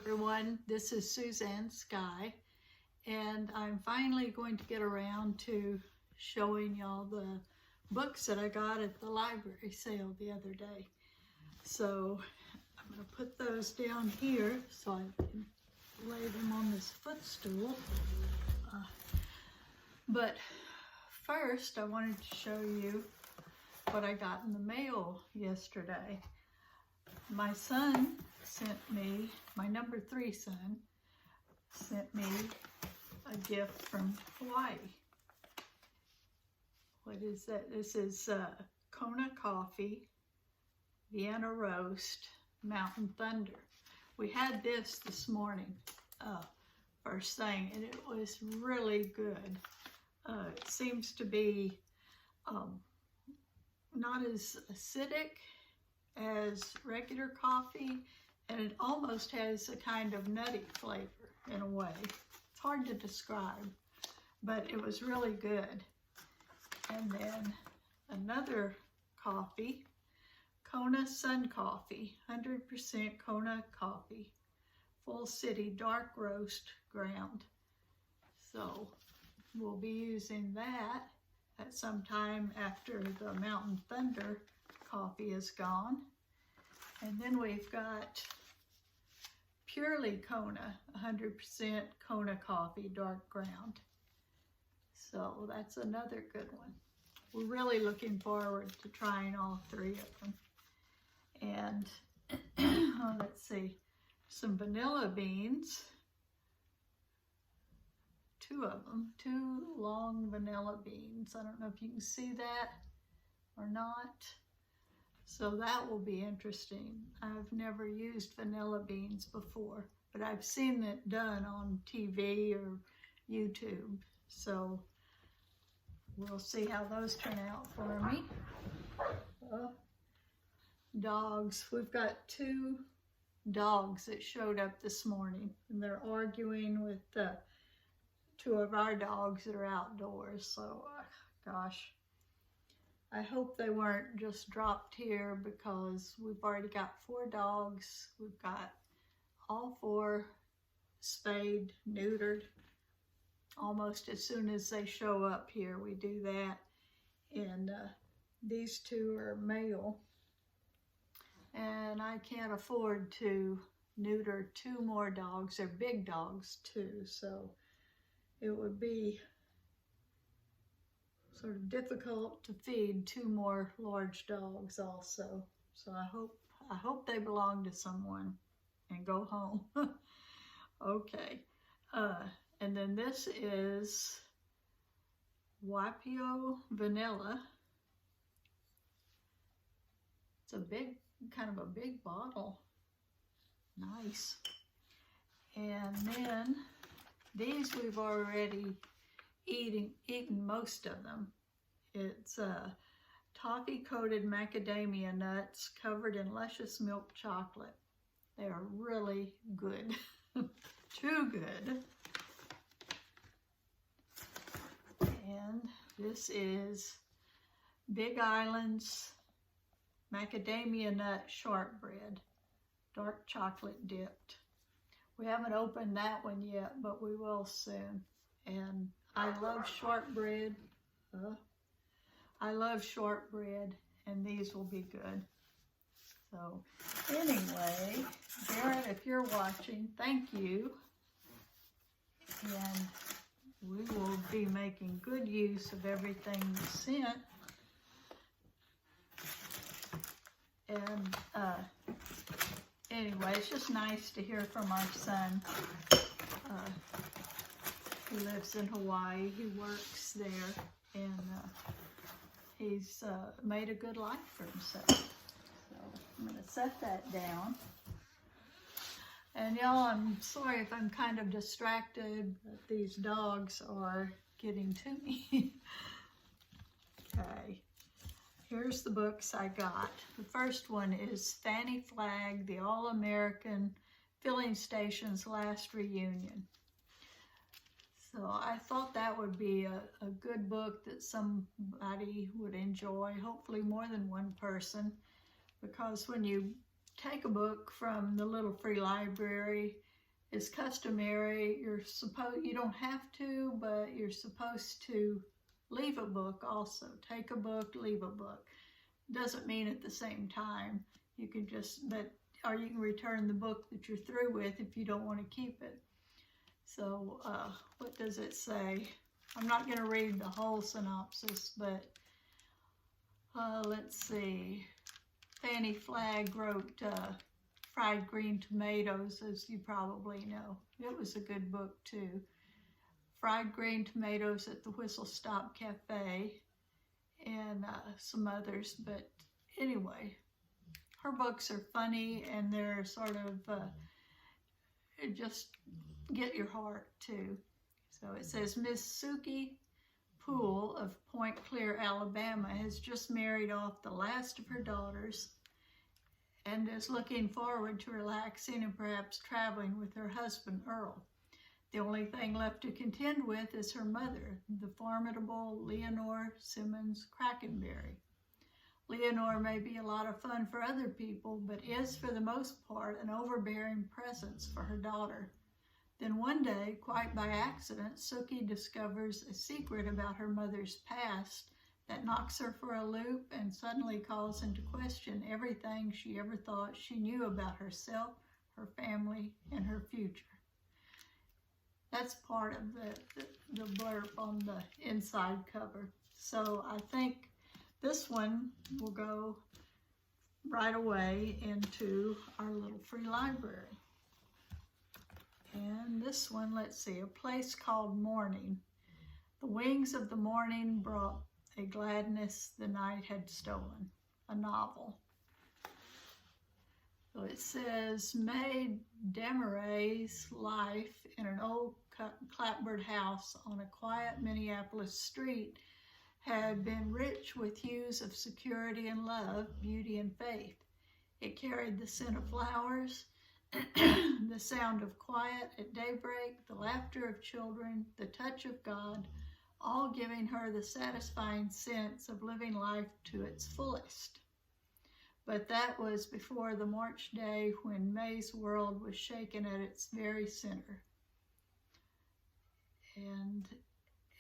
everyone, this is Suzanne Sky, and I'm finally going to get around to showing y'all the books that I got at the library sale the other day. So I'm going to put those down here so I can lay them on this footstool. But first I wanted to show you what I got in the mail yesterday. My son sent me, my number 3 son, sent me a gift from Hawaii. What is that? This is Kona Coffee, Vienna Roast, Mountain Thunder. We had this morning, first thing, and it was really good. It seems to be not as acidic as regular coffee, and it almost has a kind of nutty flavor in a way. It's hard to describe, but it was really good. And then another coffee, Kona Sun Coffee, 100% Kona coffee, full city dark roast ground. So we'll be using that at some time after the Mountain Thunder coffee is gone. And then we've got Purely Kona, 100% Kona coffee, dark ground. So that's another good one. We're really looking forward to trying all 3 of them. And let's see, some vanilla beans, 2 of them, 2 long vanilla beans. I don't know if you can see that or not. So that will be interesting. I've never used vanilla beans before, but I've seen it done on TV or YouTube. So we'll see how those turn out for me. Dogs. We've got 2 dogs that showed up this morning, and they're arguing with 2 of our dogs that are outdoors. So, gosh. I hope they weren't just dropped here, because we've already got 4 dogs. We've got all 4 spayed, neutered. Almost as soon as they show up here, we do that. And these 2 are male. And I can't afford to neuter 2 more dogs. They're big dogs too, so it would be sort of difficult to feed 2 more large dogs also. So I hope they belong to someone and go home. Okay. And then this is Waipio Vanilla. It's a big, kind of a big bottle. Nice. And then these we've already eaten most of them. It's toffee coated macadamia nuts covered in luscious milk chocolate. They are really good. Too good. And this is Big Island's macadamia nut shortbread, dark chocolate dipped. We haven't opened that one yet, but we will soon. And I love shortbread. I love shortbread, and these will be good. So anyway, Garrett, if you're watching, thank you. And we will be making good use of everything you sent. And anyway, it's just nice to hear from our son. He lives in Hawaii. He works there, and he's made a good life for himself. So I'm going to set that down. And y'all, I'm sorry if I'm kind of distracted, but these dogs are getting to me. Okay, here's the books I got. The first one is Fannie Flagg, the All-American Filling Station's Last Reunion. So I thought that would be a good book that somebody would enjoy, hopefully more than one person, because when you take a book from the little free library, is customary. You don't have to, but you're supposed to leave a book also. Take a book, leave a book. Doesn't mean at the same time. You can or you can return the book that you're through with if you don't want to keep it. So what does it say? I'm not going to read the whole synopsis, but let's see. Fanny Flagg wrote Fried Green Tomatoes, as you probably know. It was a good book too. Fried Green Tomatoes at the Whistle Stop Cafe, and some others. But anyway, her books are funny, and they're sort of just get your heart too. So it says, Miss Suki Poole of Point Clear, Alabama, has just married off the last of her daughters and is looking forward to relaxing and perhaps traveling with her husband, Earl. The only thing left to contend with is her mother, the formidable Leonore Simmons Crackenberry. Leonore may be a lot of fun for other people, but is, for the most part, an overbearing presence for her daughter. Then one day, quite by accident, Suki discovers a secret about her mother's past that knocks her for a loop and suddenly calls into question everything she ever thought she knew about herself, her family, and her future. That's part of the blurb on the inside cover. So I think this one will go right away into our little free library. And this one, let's see, A Place Called Morning. The wings of the morning brought a gladness the night had stolen, a novel. So it says, May Demaray's life in an old clapboard house on a quiet Minneapolis street had been rich with hues of security and love, beauty and faith. It carried the scent of flowers, the sound of quiet at daybreak, the laughter of children, the touch of God, all giving her the satisfying sense of living life to its fullest. But that was before the March day when May's world was shaken at its very center. And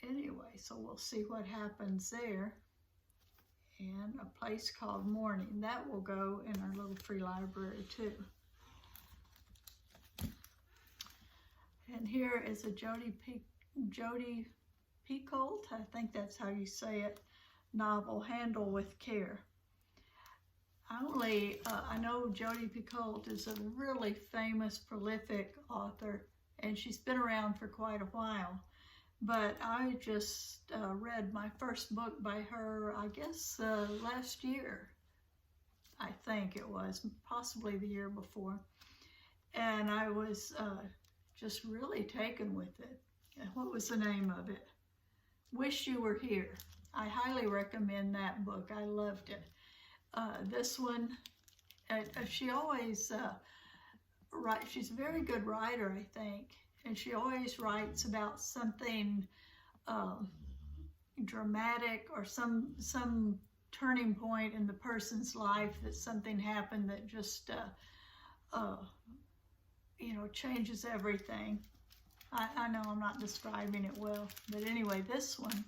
anyway, so we'll see what happens there. And A Place Called Morning, that will go in our little free library too. And here is a Jodi Picoult, I think that's how you say it, novel, Handle with Care. I know Jodi Picoult is a really famous, prolific author, and she's been around for quite a while. But I just read my first book by her, I guess, last year. I think it was, possibly the year before. And I was just really taken with it. What was the name of it? Wish You Were Here. I highly recommend that book. I loved it. This one, she always writes, she's a very good writer, I think, and she always writes about something dramatic or some turning point in the person's life, that something happened that just, changes everything. I know I'm not describing it well, but anyway, this one,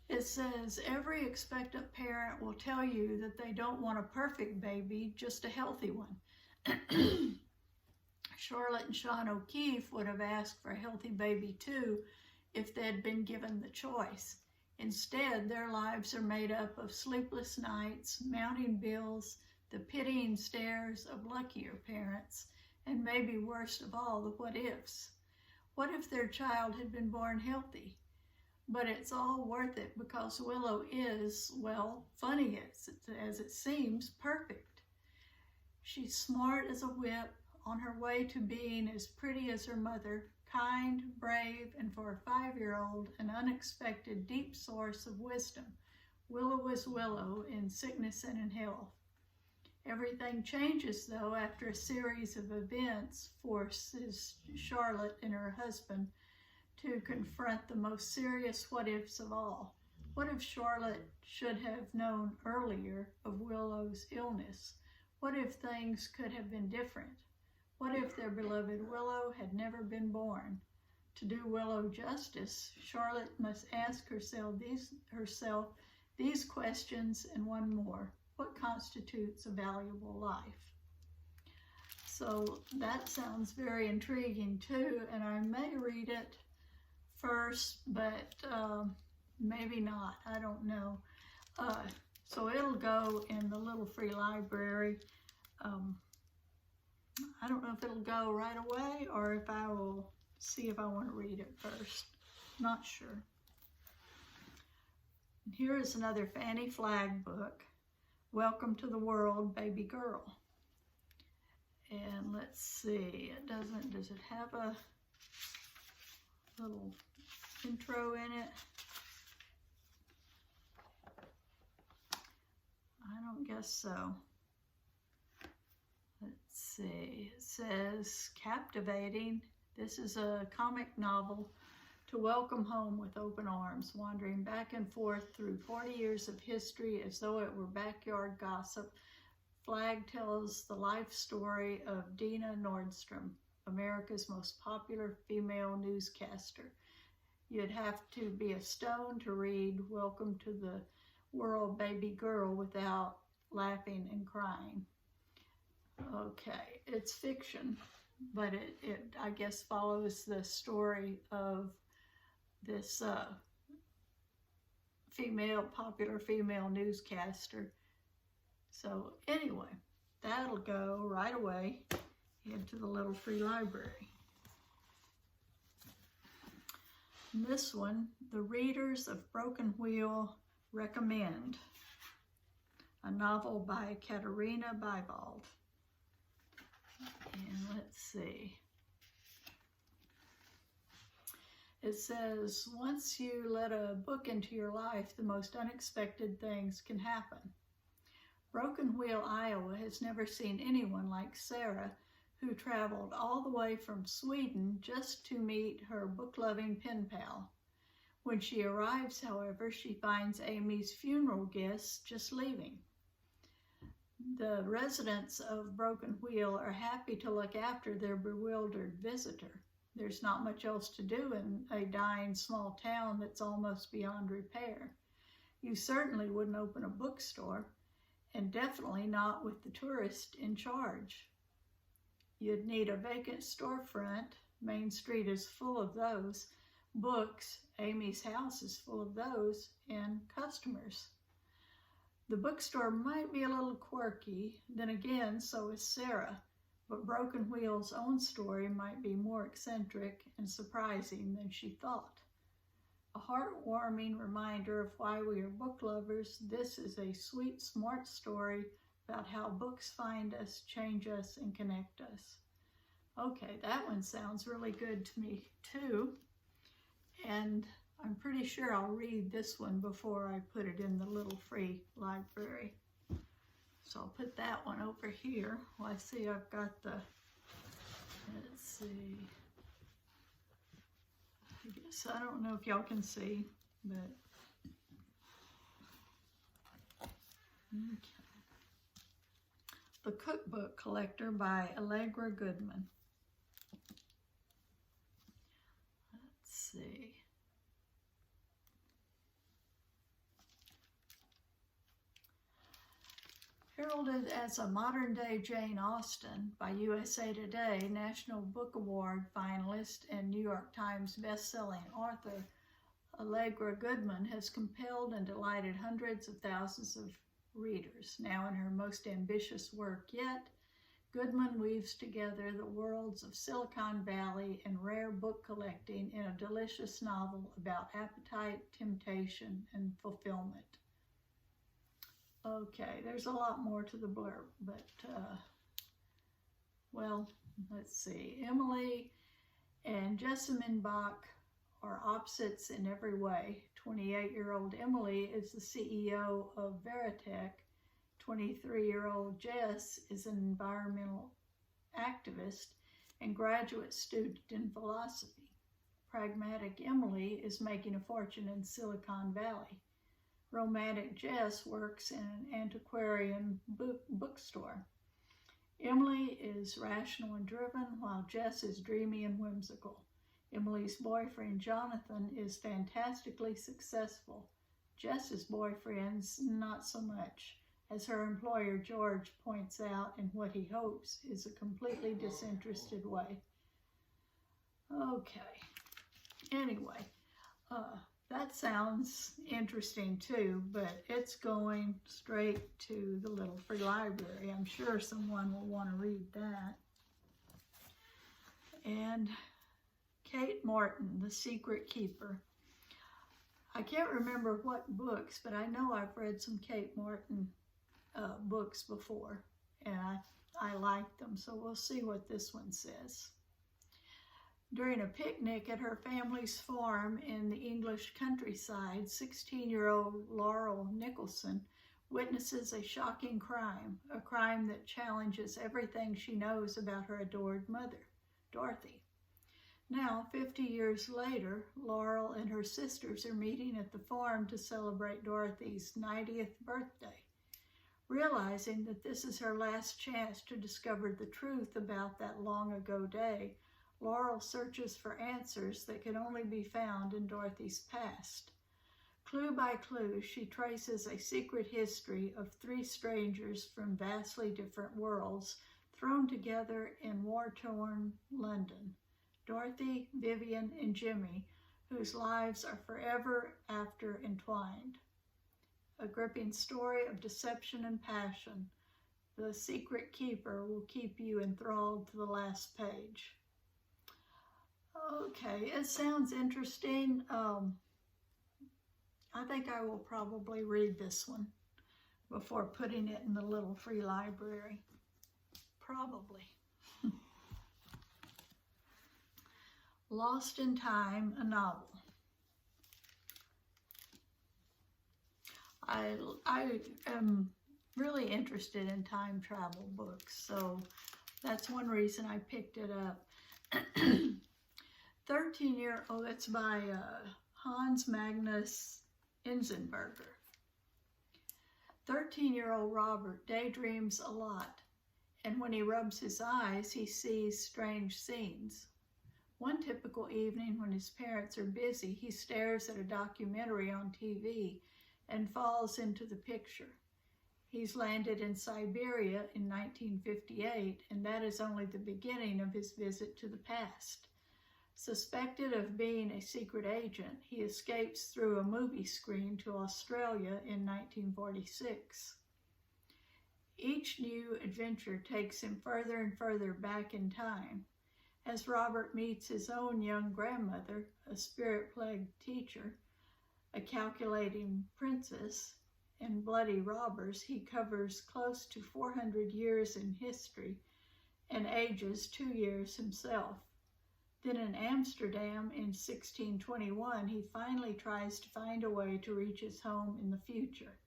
it says, every expectant parent will tell you that they don't want a perfect baby, just a healthy one. Charlotte and Sean O'Keefe would have asked for a healthy baby too if they'd been given the choice. Instead, their lives are made up of sleepless nights, mounting bills, the pitying stares of luckier parents, and maybe worst of all, the what-ifs. What if their child had been born healthy? But it's all worth it because Willow is, well, funny as it seems, perfect. She's smart as a whip, on her way to being as pretty as her mother, kind, brave, and for a 5-year-old, an unexpected deep source of wisdom. Willow is Willow in sickness and in health. Everything changes, though, after a series of events forces Charlotte and her husband to confront the most serious what-ifs of all. What if Charlotte should have known earlier of Willow's illness? What if things could have been different? What if their beloved Willow had never been born? To do Willow justice, Charlotte must ask herself these questions and one more. What constitutes a valuable life? So that sounds very intriguing too, and I may read it first, but maybe not. I don't know. So it'll go in the little free library. I don't know if it'll go right away or if I will see if I want to read it first. Not sure. Here is another Fannie Flagg book, Welcome to the World, Baby Girl. And let's see, does it have a little intro in it? I don't guess so. Let's see, it says captivating. This is a comic novel to welcome home with open arms, wandering back and forth through 40 years of history as though it were backyard gossip. Flagg tells the life story of Dina Nordstrom, America's most popular female newscaster. You'd have to be a stone to read Welcome to the World, Baby Girl without laughing and crying. Okay, it's fiction, but it I guess follows the story of this popular female newscaster. So anyway, that'll go right away into the little free library. And this one, the readers of Broken Wheel recommend a novel by Katerina Bybald. And let's see. It says, once you let a book into your life, the most unexpected things can happen. Broken Wheel, Iowa has never seen anyone like Sarah, who traveled all the way from Sweden just to meet her book-loving pen pal. When she arrives, however, she finds Amy's funeral guests just leaving. The residents of Broken Wheel are happy to look after their bewildered visitor. There's not much else to do in a dying small town that's almost beyond repair. You certainly wouldn't open a bookstore, and definitely not with the tourist in charge. You'd need a vacant storefront. Main Street is full of those. Books, Amy's house is full of those, and customers. The bookstore might be a little quirky, then again, so is Sarah, but Broken Wheel's own story might be more eccentric and surprising than she thought. A heartwarming reminder of why we are book lovers, this is a sweet, smart story about how books find us, change us, and connect us. Okay, that one sounds really good to me too. And I'm pretty sure I'll read this one before I put it in the little free library. So I'll put that one over here. Well, I see I've got the, let's see. I guess, I don't know if y'all can see, but, okay. The Cookbook Collector by Allegra Goodman. Let's see. Heralded as a modern-day Jane Austen by USA Today National Book Award finalist and New York Times best-selling author, Allegra Goodman has compelled and delighted hundreds of thousands of readers. Now in her most ambitious work yet, Goodman weaves together the worlds of Silicon Valley and rare book collecting in a delicious novel about appetite, temptation, and fulfillment. Okay, there's a lot more to the blurb, but, well, let's see. Emily and Jessamine Bach are opposites in every way. 28-year-old Emily is the CEO of Veritech. 23-year-old Jess is an environmental activist and graduate student in philosophy. Pragmatic Emily is making a fortune in Silicon Valley. Romantic Jess works in an antiquarian bookstore. Emily is rational and driven, while Jess is dreamy and whimsical. Emily's boyfriend, Jonathan, is fantastically successful. Jess's boyfriend's not so much, as her employer, George, points out in what he hopes is a completely disinterested way. Okay. Anyway, that sounds interesting too, but it's going straight to the little free library. I'm sure someone will want to read that. And Kate Morton, The Secret Keeper. I can't remember what books, but I know I've read some Kate Morton books before, and I like them, so we'll see what this one says. During a picnic at her family's farm in the English countryside, 16-year-old Laurel Nicholson witnesses a shocking crime, a crime that challenges everything she knows about her adored mother, Dorothy. Now, 50 years later, Laurel and her sisters are meeting at the farm to celebrate Dorothy's 90th birthday. Realizing that this is her last chance to discover the truth about that long-ago day, Laurel searches for answers that can only be found in Dorothy's past. Clue by clue, she traces a secret history of three strangers from vastly different worlds thrown together in war-torn London: Dorothy, Vivian, and Jimmy, whose lives are forever after entwined. A gripping story of deception and passion. The Secret Keeper will keep you enthralled to the last page. Okay, it sounds interesting. I think I will probably read this one before putting it in the little free library. Probably. Lost in Time, a novel. I am really interested in time travel books, so that's one reason I picked it up. 13-year-old, it's by Hans Magnus Enzensberger. 13-year-old Robert daydreams a lot, and when he rubs his eyes, he sees strange scenes. One typical evening when his parents are busy, he stares at a documentary on TV and falls into the picture. He's landed in Siberia in 1958, and that is only the beginning of his visit to the past. Suspected of being a secret agent, he escapes through a movie screen to Australia in 1946. Each new adventure takes him further and further back in time. As Robert meets his own young grandmother, a spirit-plagued teacher, a calculating princess, and bloody robbers, he covers close to 400 years in history and ages 2 years himself. Then in Amsterdam in 1621, he finally tries to find a way to reach his home in the future.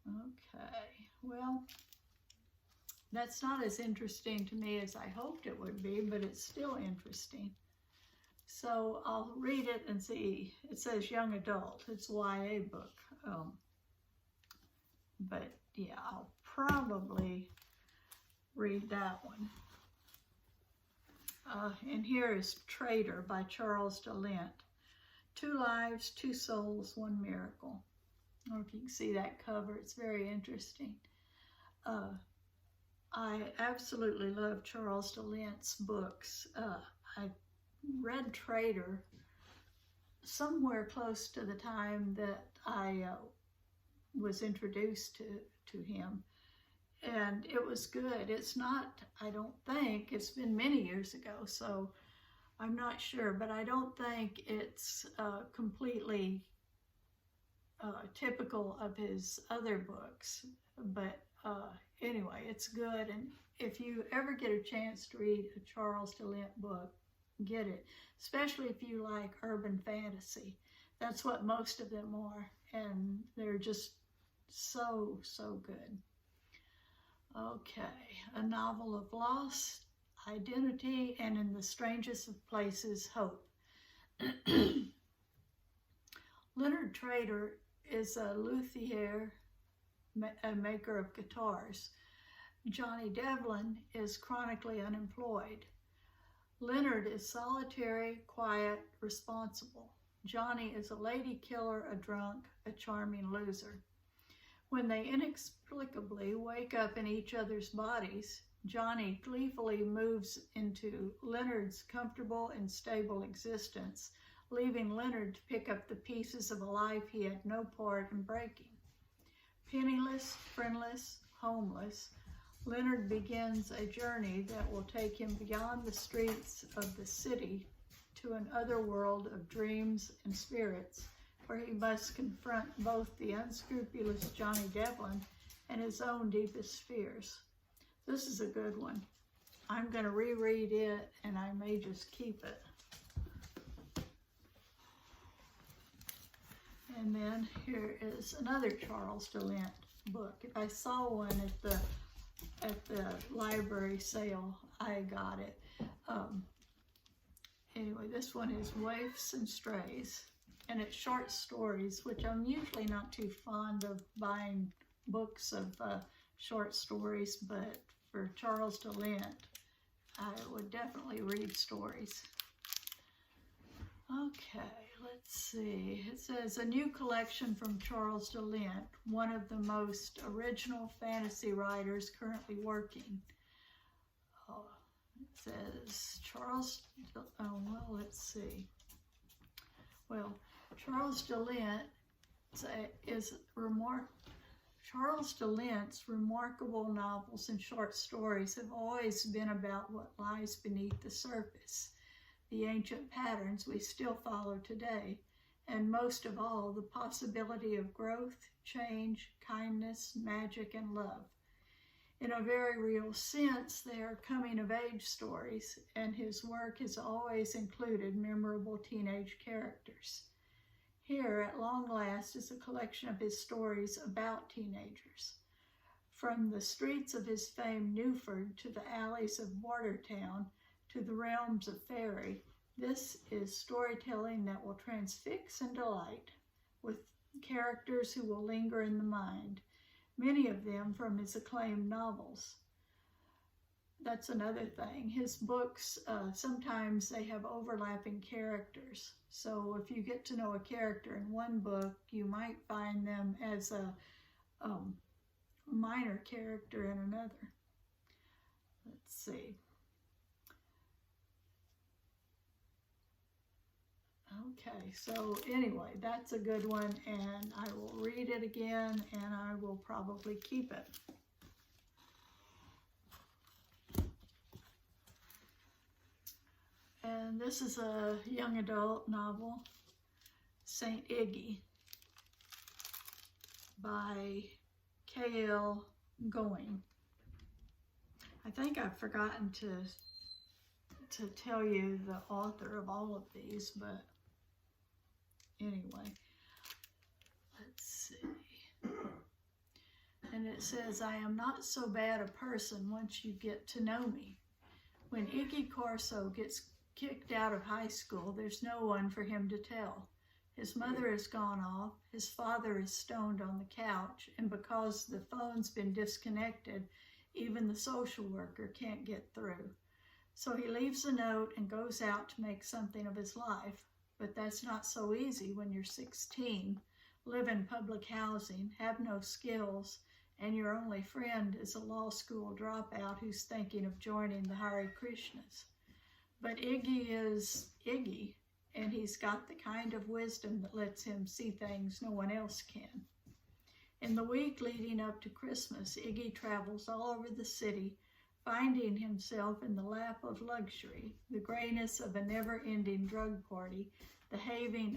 Okay, well, that's not as interesting to me as I hoped it would be, but it's still interesting. So I'll read it and see. It says young adult. It's a YA book. But yeah, I'll probably read that one. And here is Traitor by Charles DeLint. 2 lives, 2 souls, 1 miracle. I don't know if you can see that cover. It's very interesting. I absolutely love Charles DeLint's books. I read Traitor somewhere close to the time that I was introduced to him. And it was good. It's not, I don't think, it's been many years ago, so I'm not sure, but I don't think it's completely typical of his other books. But anyway, it's good. And if you ever get a chance to read a Charles DeLint book, get it, especially if you like urban fantasy. That's what most of them are, and they're just so good. Okay, a novel of loss, identity, and in the strangest of places, hope. Leonard Traitor is a luthier, a maker of guitars. Johnny Devlin is chronically unemployed. Leonard is solitary, quiet, responsible. Johnny is a lady killer, a drunk, a charming loser. When they inexplicably wake up in each other's bodies, Johnny gleefully moves into Leonard's comfortable and stable existence, leaving Leonard to pick up the pieces of a life he had no part in breaking. Penniless, friendless, homeless, Leonard begins a journey that will take him beyond the streets of the city to an other world of dreams and spirits, where he must confront both the unscrupulous Johnny Devlin and his own deepest fears. This is a good one. I'm going to reread it, and I may just keep it. And then here is another Charles DeLint book. If I saw one at the library sale, I got it. Anyway, this one is Waifs and Strays, and it's short stories, which I'm usually not too fond of buying books of short stories, but for Charles DeLint, I would definitely read stories. Okay, let's see. It says, a new collection from Charles DeLint, one of the most original fantasy writers currently working. It says, Charles DeLint is Charles DeLint's remarkable novels and short stories have always been about what lies beneath the surface, the ancient patterns we still follow today, and most of all, the possibility of growth, change, kindness, magic, and love. In a very real sense, they are coming-of-age stories, and his work has always included memorable teenage characters. Here, at long last, is a collection of his stories about teenagers. From the streets of his famed Newford to the alleys of Watertown to the realms of fairy, this is storytelling that will transfix and delight, with characters who will linger in the mind, many of them from his acclaimed novels. That's another thing. His books, sometimes they have overlapping characters. So if you get to know a character in one book, you might find them as a minor character in another. Let's see. Okay, so anyway, that's a good one, and I will read it again, and I will probably keep it. And this is a young adult novel, Saint Iggy, by K.L. Going. I think I've forgotten to tell you the author of all of these, but anyway, let's see. And it says, I am not so bad a person once you get to know me. When Iggy Corso gets kicked out of high school, there's no one for him to tell. His mother has gone off, his father is stoned on the couch, and because the phone's been disconnected, even the social worker can't get through. So he leaves a note and goes out to make something of his life. But that's not so easy when you're 16, live in public housing, have no skills, and your only friend is a law school dropout who's thinking of joining the Hare Krishnas. But Iggy is Iggy, and he's got the kind of wisdom that lets him see things no one else can. In the week leading up to Christmas, Iggy travels all over the city, finding himself in the lap of luxury, the grayness of a never-ending drug party, the haven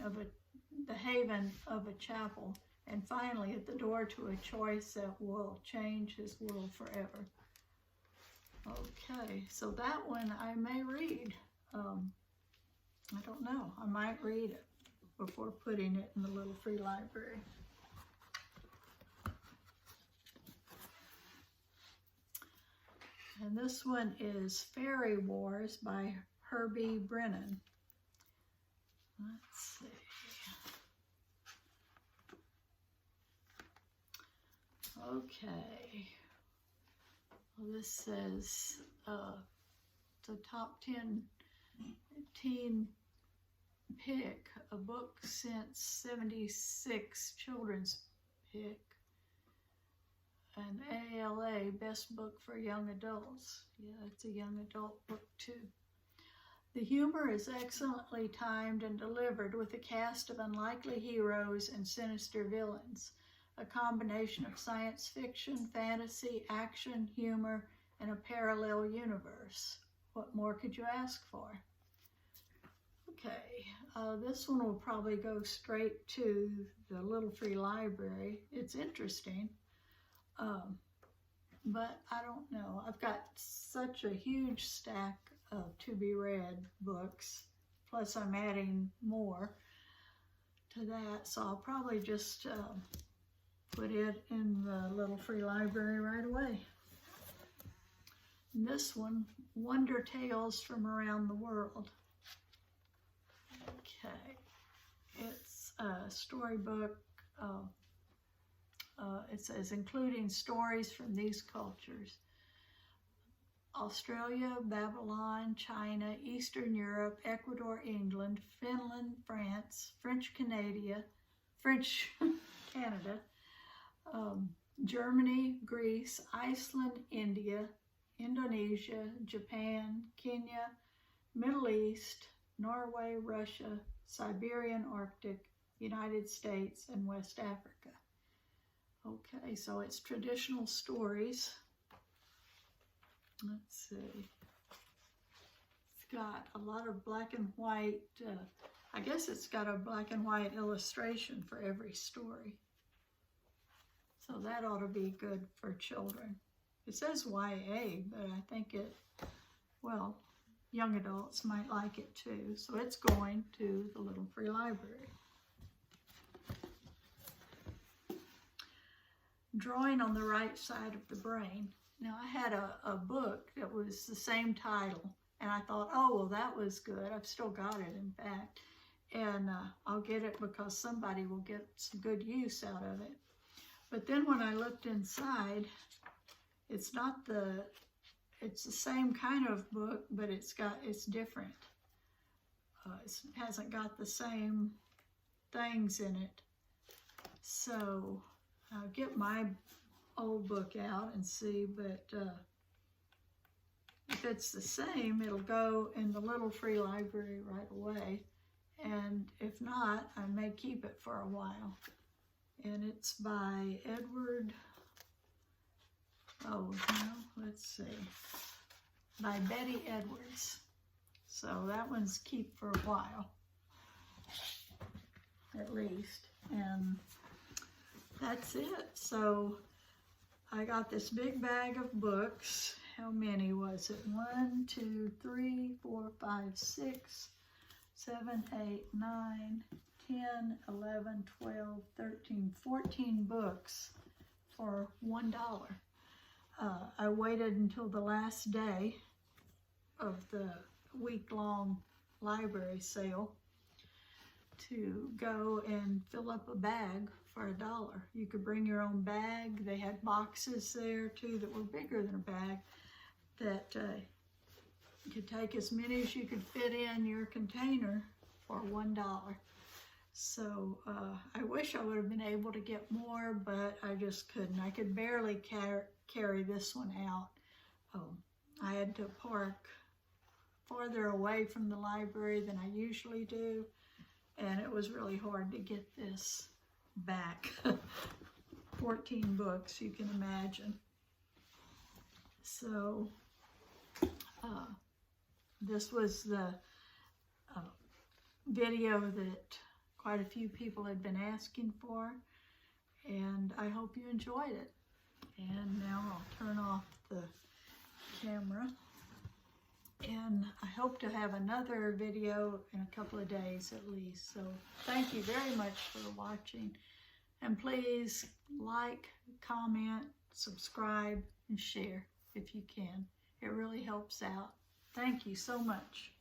of a chapel, and finally at the door to a choice that will change his world forever. Okay, so that one I may read. I don't know. I might read it before putting it in the little free library. And this one is Fairy Wars by Herbie Brennan. Let's see. Okay. Well, this says the top 10 teen pick, a book since 76 children's pick, an ALA best book for young adults. Yeah, it's a young adult book too. The humor is excellently timed and delivered with a cast of unlikely heroes and sinister villains, a combination of science fiction, fantasy, action, humor, and a parallel universe. What more could you ask for? Okay, this one will probably go straight to the Little Free Library. It's interesting, but I don't know. I've got such a huge stack of to-be-read books, plus I'm adding more to that, so I'll probably just put it in the Little Free Library right away. And this one, Wonder Tales from Around the World. Okay, it's a storybook. It says, including stories from these cultures: Australia, Babylon, China, Eastern Europe, Ecuador, England, Finland, France, French Canada, Germany, Greece, Iceland, India, Indonesia, Japan, Kenya, Middle East, Norway, Russia, Siberian Arctic, United States, and West Africa. Okay, so it's traditional stories. Let's see. It's got a lot of black and white, I guess it's got a black and white illustration for every story. So that ought to be good for children. It says YA, but I think well, young adults might like it too. So it's going to the Little Free Library. Drawing on the Right Side of the Brain. Now, I had a book that was the same title, and I thought, oh, well, that was good. I've still got it, in fact, and I'll get it because somebody will get some good use out of it. But then when I looked inside, it's the same kind of book, but it's different. It hasn't got the same things in it. So I'll get my old book out and see, but if it's the same, it'll go in the Little Free Library right away, and if not, I may keep it for a while. And it's by by Betty Edwards. So that one's keep for a while, at least. And that's it. So I got this big bag of books. How many was it? 1, 2, 3, 4, 5, 6, 7, 8, 9, 10, 11, 12, 13, 14 books for $1. I waited until the last day of the week-long library sale to go and fill up a bag for $1. You could bring your own bag. They had boxes there too that were bigger than a bag that you could take as many as you could fit in your container for $1. So I wish I would have been able to get more, but I just couldn't. I could barely carry this one out. I had to park farther away from the library than I usually do, and it was really hard to get this back. 14 books, you can imagine. So this was the video that quite a few people had been asking for, and I hope you enjoyed it. And now I'll turn off the camera, and I hope to have another video in a couple of days at least. So thank you very much for watching, and please like, comment, subscribe, and share if you can. It really helps out. Thank you so much.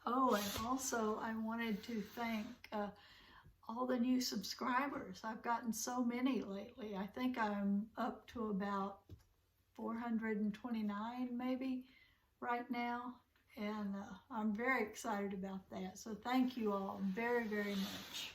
Oh, and also I wanted to thank all the new subscribers. I've gotten so many lately. I think I'm up to about 429 maybe right now. And I'm very excited about that. So thank you all very, very much.